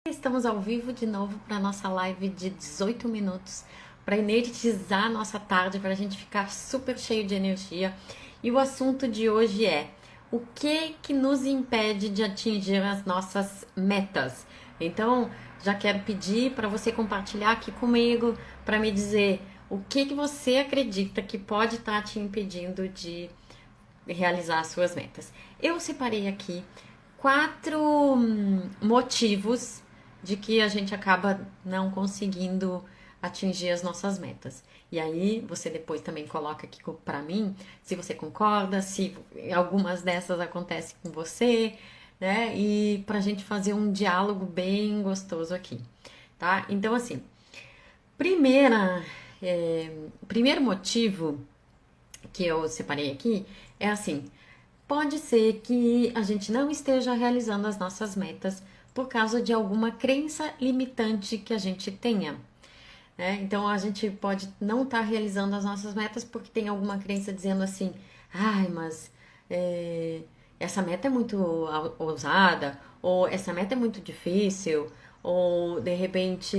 Estamos ao vivo de novo para nossa live de 18 minutos para energizar a nossa tarde, para a gente ficar super cheio de energia. E o assunto de hoje é o que nos impede de atingir as nossas metas. Então, já quero pedir para você compartilhar aqui comigo para me dizer o que você acredita que pode estar te impedindo de realizar as suas metas. Eu separei aqui 4 motivos de que a gente acaba não conseguindo atingir as nossas metas. E aí você depois também coloca aqui para mim se você concorda, se algumas dessas acontecem com você, né? E pra gente fazer um diálogo bem gostoso aqui, tá? Então assim, primeiro motivo que eu separei aqui é assim: pode ser que a gente não esteja realizando as nossas metas por causa de alguma crença limitante que a gente tenha, né? Então a gente pode não estar realizando as nossas metas porque tem alguma crença dizendo assim: ai, mas é, essa meta é muito ousada, ou essa meta é muito difícil, ou de repente,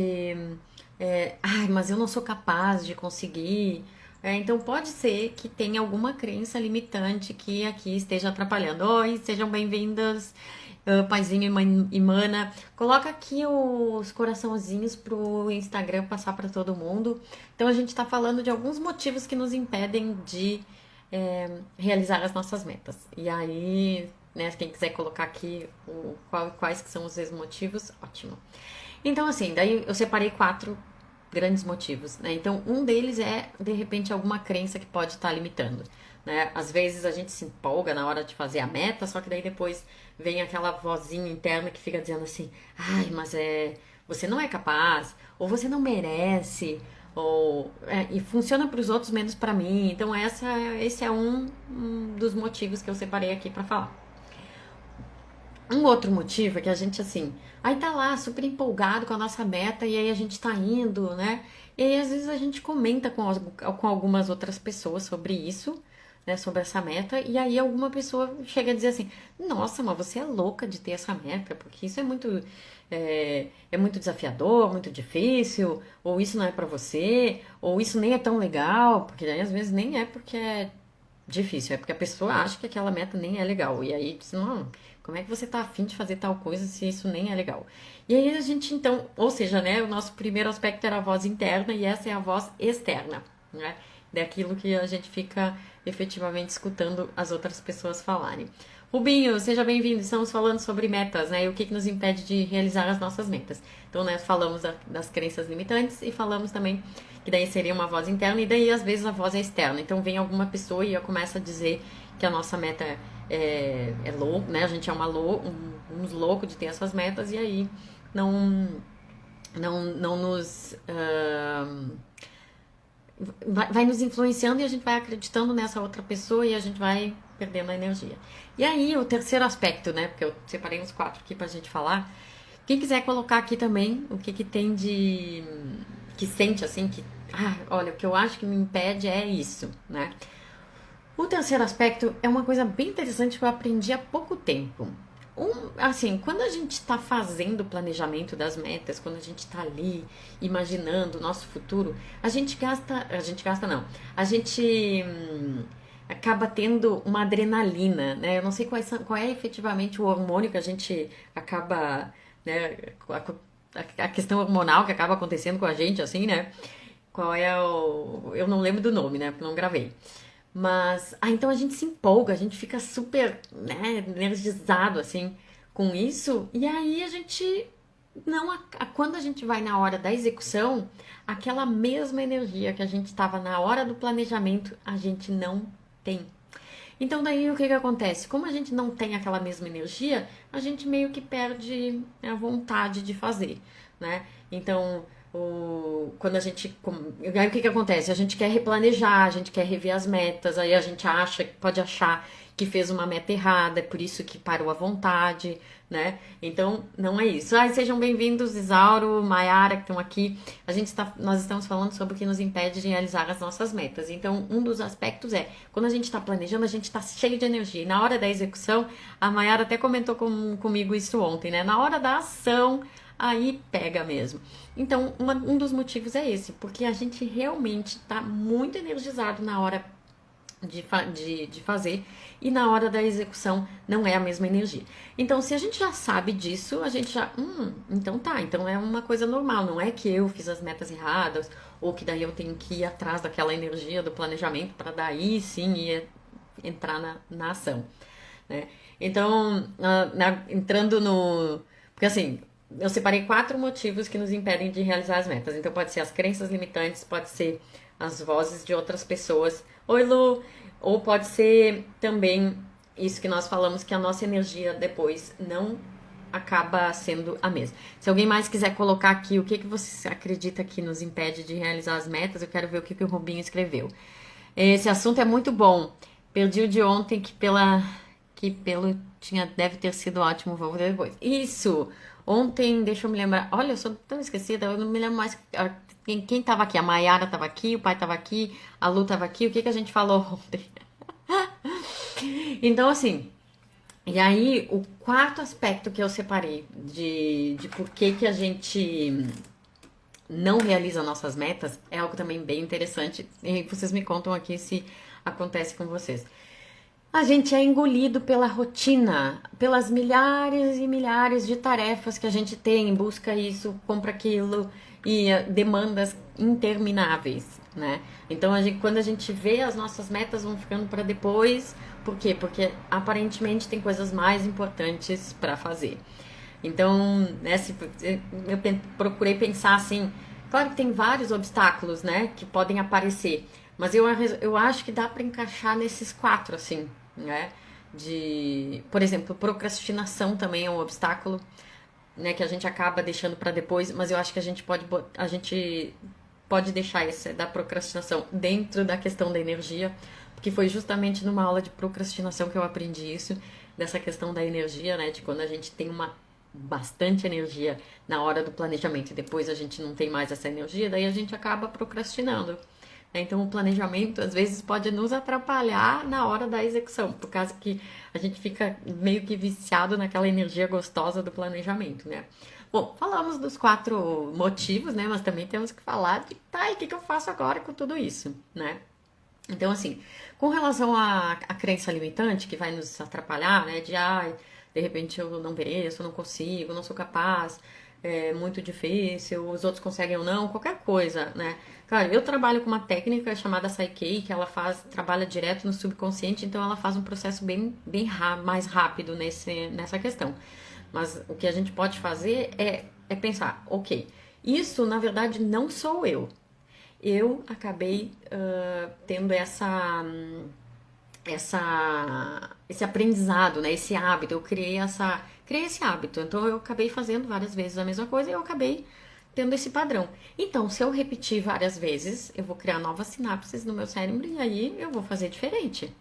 ai, mas eu não sou capaz de conseguir. Então pode ser que tenha alguma crença limitante que aqui esteja atrapalhando. Oi, sejam bem-vindas, paizinho e mãe e mana. Coloca aqui os coraçãozinhos pro Instagram passar para todo mundo. Então a gente está falando de alguns motivos que nos impedem de realizar as nossas metas. E aí, né, quem quiser colocar aqui quais que são os motivos, ótimo. Então, assim, daí eu separei 4 grandes motivos, né? Então, um deles é, de repente, alguma crença que pode estar limitando, né? Às vezes a gente se empolga na hora de fazer a meta, só que daí depois vem aquela vozinha interna que fica dizendo assim: ai, mas você não é capaz, ou você não merece, e funciona para os outros menos para mim. Então, esse é um dos motivos que eu separei aqui para falar. Um outro motivo é que a gente, assim, aí tá lá super empolgado com a nossa meta e aí a gente tá indo, né? E aí às vezes a gente comenta com algumas outras pessoas sobre isso, né? Sobre essa meta, e aí alguma pessoa chega a dizer assim: nossa, mas você é louca de ter essa meta, porque isso é muito desafiador, muito difícil, ou isso não é pra você, ou isso nem é tão legal, porque daí às vezes nem é porque é difícil, é porque a pessoa acha que aquela meta nem é legal. E aí diz: não, como é que você tá afim de fazer tal coisa se isso nem é legal? E aí a gente então, ou seja, né, o nosso primeiro aspecto era a voz interna e essa é a voz externa, né? Daquilo que a gente fica efetivamente escutando as outras pessoas falarem. Rubinho, seja bem-vindo. Estamos falando sobre metas, né? E o que nos impede de realizar as nossas metas. Então, né, falamos das crenças limitantes e falamos também que daí seria uma voz interna e daí às vezes a voz é externa. Então vem alguma pessoa e começa a dizer que a nossa meta é louco, né? A gente é uns loucos de ter essas metas e aí não, não nos vai nos influenciando e a gente vai acreditando nessa outra pessoa e a gente vai perdendo a energia. E aí, o terceiro aspecto, né? Porque eu separei uns 4 aqui pra gente falar. Quem quiser colocar aqui também o que tem de. Que sente assim, que. Ah, olha, o que eu acho que me impede é isso, né? O terceiro aspecto é uma coisa bem interessante que eu aprendi há pouco tempo. Assim, quando a gente está fazendo o planejamento das metas, quando a gente está ali imaginando o nosso futuro, a gente gasta não, a gente acaba tendo uma adrenalina, né? Eu não sei qual é efetivamente o hormônio que a gente acaba, né? A questão hormonal que acaba acontecendo com a gente, assim, né? Qual é o. Eu não lembro do nome, né? Porque não gravei. Mas, então a gente se empolga, a gente fica super, né, energizado, assim, com isso. E aí a gente não. Quando a gente vai na hora da execução, aquela mesma energia que a gente estava na hora do planejamento, a gente não tem. Então daí o que acontece? Como a gente não tem aquela mesma energia, a gente meio que perde a vontade de fazer, né? Então, quando a gente. Aí o que acontece? A gente quer replanejar, a gente quer rever as metas, aí a gente pode achar que fez uma meta errada, é por isso que parou a vontade, né? Então, não é isso. Ai, sejam bem-vindos, Isauro, Maiara, que estão aqui. Nós estamos falando sobre o que nos impede de realizar as nossas metas. Então, um dos aspectos é, quando a gente está planejando, a gente está cheio de energia. E na hora da execução, a Maiara até comentou comigo isso ontem, né? Na hora da ação, aí pega mesmo. Então, um dos motivos é esse, porque a gente realmente está muito energizado na hora de fazer e na hora da execução não é a mesma energia. Então, se a gente já sabe disso, a gente já, então tá, então é uma coisa normal, não é que eu fiz as metas erradas ou que daí eu tenho que ir atrás daquela energia do planejamento para daí sim ir entrar na ação, né? Então, entrando no... Porque assim, eu separei 4 motivos que nos impedem de realizar as metas. Então, pode ser as crenças limitantes, pode ser as vozes de outras pessoas. Oi, Lu! Ou pode ser também isso que nós falamos, que a nossa energia depois não acaba sendo a mesma. Se alguém mais quiser colocar aqui o que você acredita que nos impede de realizar as metas, eu quero ver o que o Rubinho escreveu. Esse assunto é muito bom. Perdi o de ontem que pelo deve ter sido ótimo, vou ver depois. Isso! Ontem, deixa eu me lembrar. Olha, eu sou tão esquecida, eu não me lembro mais quem tava aqui. A Mayara tava aqui, o pai tava aqui, a Lu tava aqui. O que a gente falou ontem? Então, assim, e aí o quarto aspecto que eu separei de por que a gente não realiza nossas metas é algo também bem interessante. E vocês me contam aqui se acontece com vocês. A gente é engolido pela rotina, pelas milhares e milhares de tarefas que a gente tem, busca isso, compra aquilo e demandas intermináveis, né? Então, quando a gente vê, as nossas metas vão ficando para depois. Por quê? Porque aparentemente tem coisas mais importantes para fazer. Então, né, eu procurei pensar assim, claro que tem vários obstáculos, né, que podem aparecer, mas eu acho que dá para encaixar nesses 4, assim, né, por exemplo, procrastinação também é um obstáculo, né, que a gente acaba deixando para depois, mas eu acho que a gente pode deixar esse da procrastinação dentro da questão da energia, porque foi justamente numa aula de procrastinação que eu aprendi isso, dessa questão da energia, né, de quando a gente tem bastante energia na hora do planejamento e depois a gente não tem mais essa energia, daí a gente acaba procrastinando. Então, o planejamento às vezes pode nos atrapalhar na hora da execução, por causa que a gente fica meio que viciado naquela energia gostosa do planejamento, né? Bom, falamos dos 4 motivos, né? Mas também temos que falar de, tá, e o que eu faço agora com tudo isso, né? Então, assim, com relação à crença limitante, que vai nos atrapalhar, né? De repente eu não mereço, não consigo, não sou capaz, é muito difícil, os outros conseguem ou não, qualquer coisa, né? Claro, eu trabalho com uma técnica chamada Psyche, que ela trabalha direto no subconsciente, então ela faz um processo mais rápido nessa questão. Mas o que a gente pode fazer é pensar, ok, isso na verdade não sou eu. Eu acabei tendo esse aprendizado, né? Esse hábito, eu criei esse hábito. Então eu acabei fazendo várias vezes a mesma coisa e eu acabei tendo esse padrão. Então, se eu repetir várias vezes, eu vou criar novas sinapses no meu cérebro e aí eu vou fazer diferente,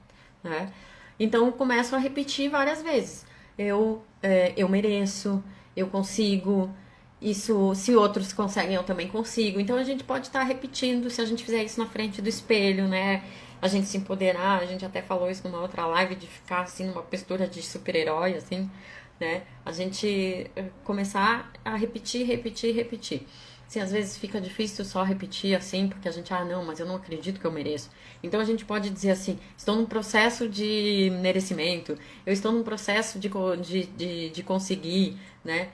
né? Então eu começo a repetir várias vezes. Eu mereço, eu consigo. Isso, se outros conseguem, eu também consigo. Então a gente pode estar repetindo, se a gente fizer isso na frente do espelho, né? A gente se empoderar, a gente até falou isso numa outra live, de ficar assim numa postura de super-herói, assim, né? A gente começar a repetir, repetir, repetir. Assim, às vezes fica difícil só repetir assim, porque a gente, não, mas eu não acredito que eu mereço. Então a gente pode dizer assim, estou num processo de merecimento, eu estou num processo de conseguir, né?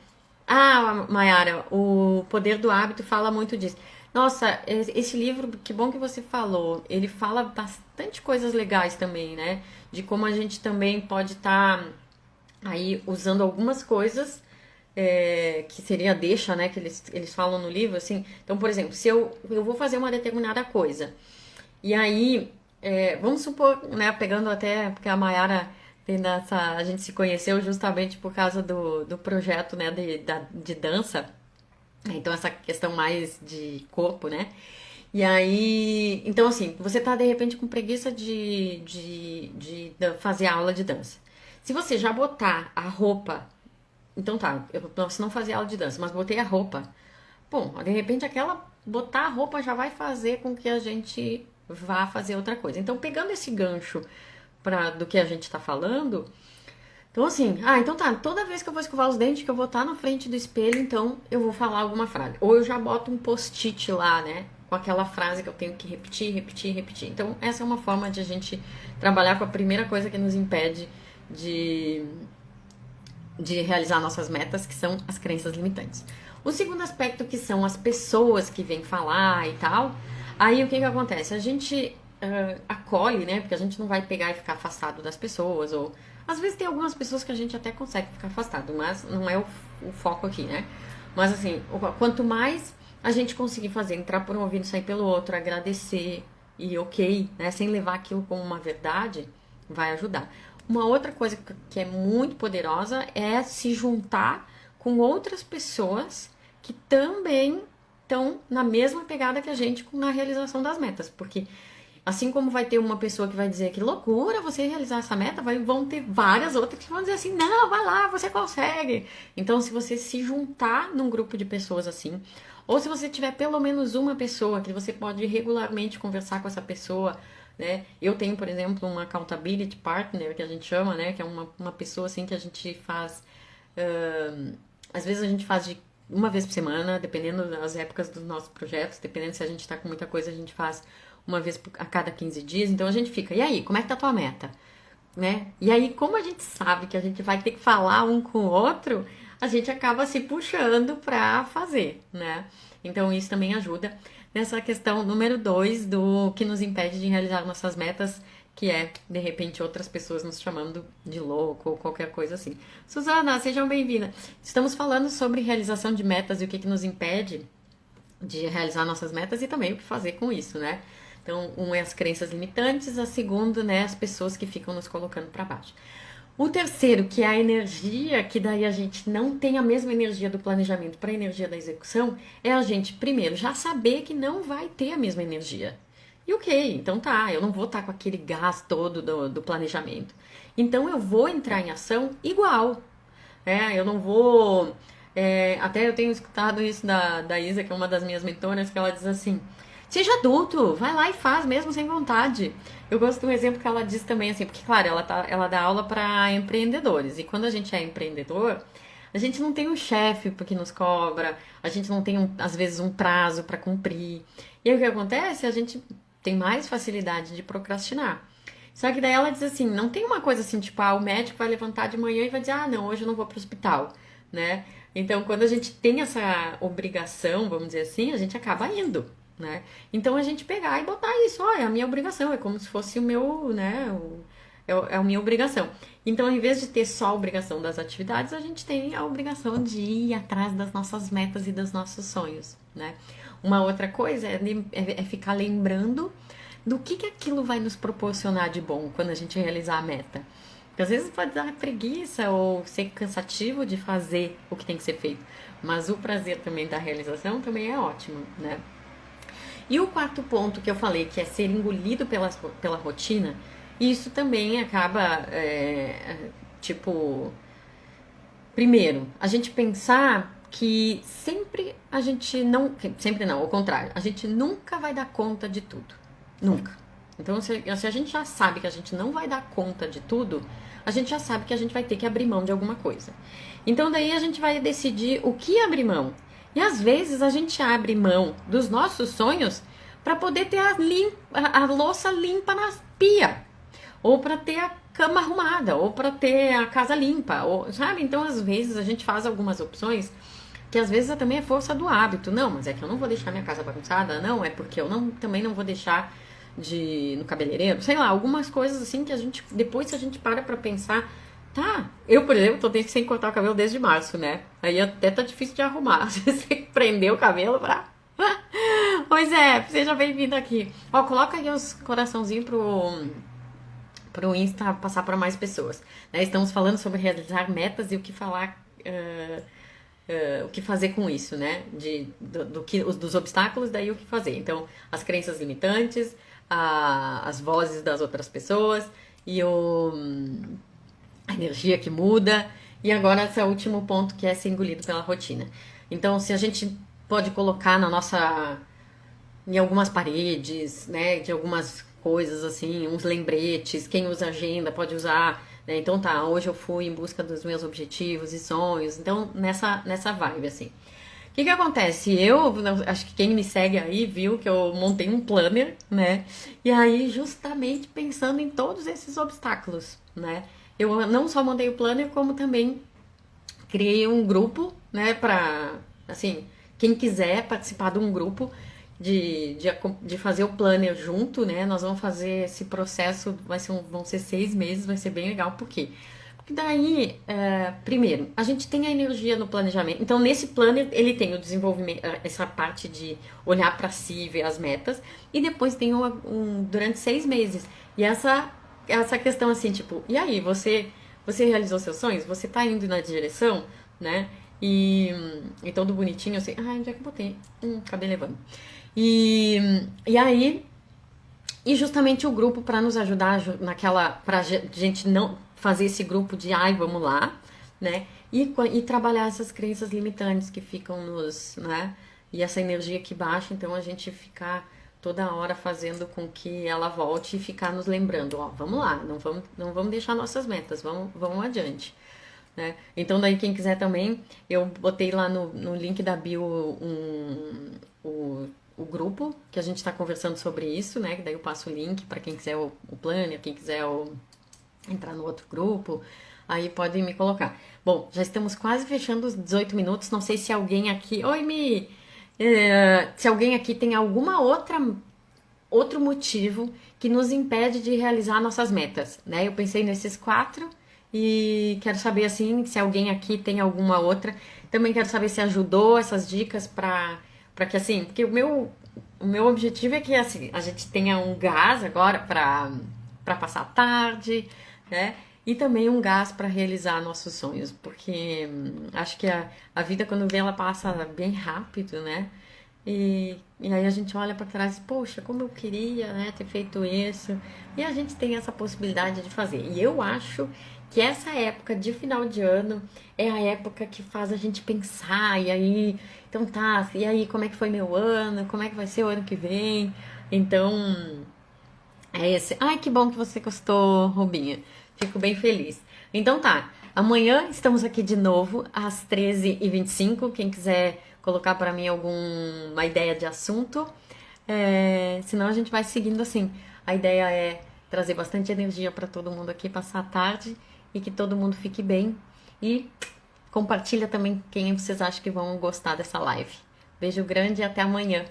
Mayara, o Poder do Hábito fala muito disso. Nossa, esse livro, que bom que você falou. Ele fala bastante coisas legais também, né? De como a gente também pode estar aí usando algumas coisas que seria a deixa, né? Que eles falam no livro, assim. Então, por exemplo, se eu vou fazer uma determinada coisa, e aí, vamos supor, né? Pegando até, porque a Mayara a gente se conheceu justamente por causa do projeto, né, de dança. Então, essa questão mais de corpo, né? E aí, então assim, você tá de repente com preguiça de fazer a aula de dança. Se você já botar a roupa, então tá, eu posso não fazer aula de dança, mas botei a roupa. Bom, de repente botar a roupa já vai fazer com que a gente vá fazer outra coisa. Então, pegando esse gancho do que a gente está falando, Então, assim, então tá, toda vez que eu vou escovar os dentes, que eu vou estar na frente do espelho, então eu vou falar alguma frase. Ou eu já boto um post-it lá, né? Com aquela frase que eu tenho que repetir, repetir, repetir. Então, essa é uma forma de a gente trabalhar com a primeira coisa que nos impede de, de realizar nossas metas, que são as crenças limitantes. O segundo aspecto, que são as pessoas que vêm falar e tal, aí o que acontece? A gente acolhe, né? Porque a gente não vai pegar e ficar afastado das pessoas, ou às vezes tem algumas pessoas que a gente até consegue ficar afastado, mas não é o foco aqui, né? Mas assim, quanto mais a gente conseguir fazer, entrar por um ouvido e sair pelo outro, agradecer e ok, né? Sem levar aquilo como uma verdade, vai ajudar. Uma outra coisa que é muito poderosa é se juntar com outras pessoas que também estão na mesma pegada que a gente na realização das metas, porque assim como vai ter uma pessoa que vai dizer que loucura você realizar essa meta, vão ter várias outras que vão dizer assim, não, vai lá, você consegue. Então, se você se juntar num grupo de pessoas assim, ou se você tiver pelo menos uma pessoa que você pode regularmente conversar com essa pessoa, né? Eu tenho, por exemplo, uma accountability partner, que a gente chama, né? Que é uma pessoa assim que a gente faz... às vezes a gente faz de uma vez por semana, dependendo das épocas dos nossos projetos, dependendo se a gente tá com muita coisa, a gente faz uma vez a cada 15 dias, então a gente fica, e aí, como é que tá a tua meta? Né? E aí, como a gente sabe que a gente vai ter que falar um com o outro, a gente acaba se puxando pra fazer, né? Então isso também ajuda nessa questão número 2 do que nos impede de realizar nossas metas, que é, de repente, outras pessoas nos chamando de louco ou qualquer coisa assim. Suzana, sejam bem-vindas. Estamos falando sobre realização de metas e o que nos impede de realizar nossas metas e também o que fazer com isso, né? Então, um é as crenças limitantes, a segunda, né, as pessoas que ficam nos colocando para baixo. O terceiro, que é a energia, que daí a gente não tem a mesma energia do planejamento para a energia da execução, é a gente, primeiro, já saber que não vai ter a mesma energia. E ok, então tá, eu não vou estar com aquele gás todo do planejamento. Então eu vou entrar em ação igual. Eu não vou. Até eu tenho escutado isso da Isa, que é uma das minhas mentoras, que ela diz assim: seja adulto, vai lá e faz mesmo sem vontade. Eu gosto do exemplo que ela diz também, assim, porque, claro, ela dá aula para empreendedores. E quando a gente é empreendedor, a gente não tem um chefe que nos cobra, a gente não tem, às vezes, um prazo para cumprir. E aí o que acontece? A gente tem mais facilidade de procrastinar. Só que daí ela diz assim, não tem uma coisa assim, tipo, o médico vai levantar de manhã e vai dizer, não, hoje eu não vou pro hospital, né? Então, quando a gente tem essa obrigação, vamos dizer assim, a gente acaba indo, né? Então, a gente pegar e botar isso, é a minha obrigação, é como se fosse o meu, né, é a minha obrigação. Então, em vez de ter só a obrigação das atividades, a gente tem a obrigação de ir atrás das nossas metas e dos nossos sonhos, né? Uma outra coisa é ficar lembrando do que aquilo vai nos proporcionar de bom quando a gente realizar a meta. Porque às vezes pode dar preguiça ou ser cansativo de fazer o que tem que ser feito. Mas o prazer também da realização também é ótimo, né? E o quarto ponto que eu falei, que é ser engolido pela rotina, isso também acaba, primeiro, a gente pensar que sempre a gente não... Sempre não, ao contrário. A gente nunca vai dar conta de tudo. Nunca. Então, se a gente já sabe que a gente não vai dar conta de tudo, a gente já sabe que a gente vai ter que abrir mão de alguma coisa. Então, daí a gente vai decidir o que abrir mão. E às vezes a gente abre mão dos nossos sonhos para poder ter a louça limpa na pia. Ou para ter a cama arrumada. Ou para ter a casa limpa. Ou, sabe? Então, às vezes a gente faz algumas opções que às vezes também é força do hábito. Não, mas é que eu não vou deixar minha casa bagunçada. Não, é porque eu também não vou deixar no cabeleireiro, sei lá, algumas coisas assim que a gente, depois que a gente para pra pensar, tá, eu, por exemplo, tô sem cortar o cabelo desde março, né? Aí até tá difícil de arrumar. Você tem que prender o cabelo pra... Pois é, seja bem-vindo aqui. Ó, coloca aí os coraçãozinhos pro Insta passar para mais pessoas. Né? Estamos falando sobre realizar metas e o que falar... o que fazer com isso, né? Dos obstáculos, daí o que fazer. Então, as crenças limitantes, as vozes das outras pessoas e a energia que muda. E agora esse último ponto, que é ser engolido pela rotina. Então, se a gente pode colocar em algumas paredes, né, de algumas coisas assim, uns lembretes, quem usa agenda pode usar, né? Então tá, hoje eu fui em busca dos meus objetivos e sonhos, então nessa vibe, assim. O que que acontece? Acho que quem me segue aí viu que eu montei um planner, né? E aí, justamente pensando em todos esses obstáculos, né? Eu não só montei o planner, como também criei um grupo, né, pra, assim, quem quiser participar de um grupo de fazer o planner junto, né, nós vamos fazer esse processo, vão ser 6 meses, vai ser bem legal, por quê? Porque daí, primeiro, a gente tem a energia no planejamento, então nesse planner ele tem o desenvolvimento, essa parte de olhar para si, ver as metas, e depois tem durante 6 meses, e essa questão assim, tipo, e aí, você realizou seus sonhos? Você tá indo na direção, né? E todo bonitinho, assim. Ai, onde é que eu botei? Acabei levando. E aí, e justamente o grupo para nos ajudar pra gente não fazer esse grupo de ai, vamos lá, né? E trabalhar essas crenças limitantes que ficam né? E essa energia que baixa, então a gente ficar toda hora fazendo com que ela volte e ficar nos lembrando, ó, vamos lá, não vamos deixar nossas metas, vamos adiante. Né? Então daí quem quiser também, eu botei lá no link da bio o grupo que a gente está conversando sobre isso, né? Daí eu passo o link para quem quiser o planner, quem quiser entrar no outro grupo, aí podem me colocar. Bom, já estamos quase fechando os 18 minutos, não sei se alguém aqui... Oi, Mi! Se alguém aqui tem outro motivo que nos impede de realizar nossas metas, né? Eu pensei nesses 4 e quero saber, assim, se alguém aqui tem alguma outra. Também quero saber se ajudou essas dicas para que, assim, porque o meu objetivo é que, assim, a gente tenha um gás agora para passar a tarde, né? E também um gás para realizar nossos sonhos, porque acho que a vida, quando vem, ela passa bem rápido, né? E aí a gente olha para trás, poxa, como eu queria, né, ter feito isso. E a gente tem essa possibilidade de fazer. E eu acho que essa época de final de ano é a época que faz a gente pensar. E aí, então tá, e aí como é que foi meu ano? Como é que vai ser o ano que vem? Então, é esse. Ai, que bom que você gostou, Rubinha. Fico bem feliz. Então tá. Amanhã estamos aqui de novo às 13h25. Quem quiser colocar para mim alguma ideia de assunto. Senão a gente vai seguindo assim. A ideia é trazer bastante energia para todo mundo aqui, passar a tarde e que todo mundo fique bem. E compartilha também quem vocês acham que vão gostar dessa live. Beijo grande e até amanhã.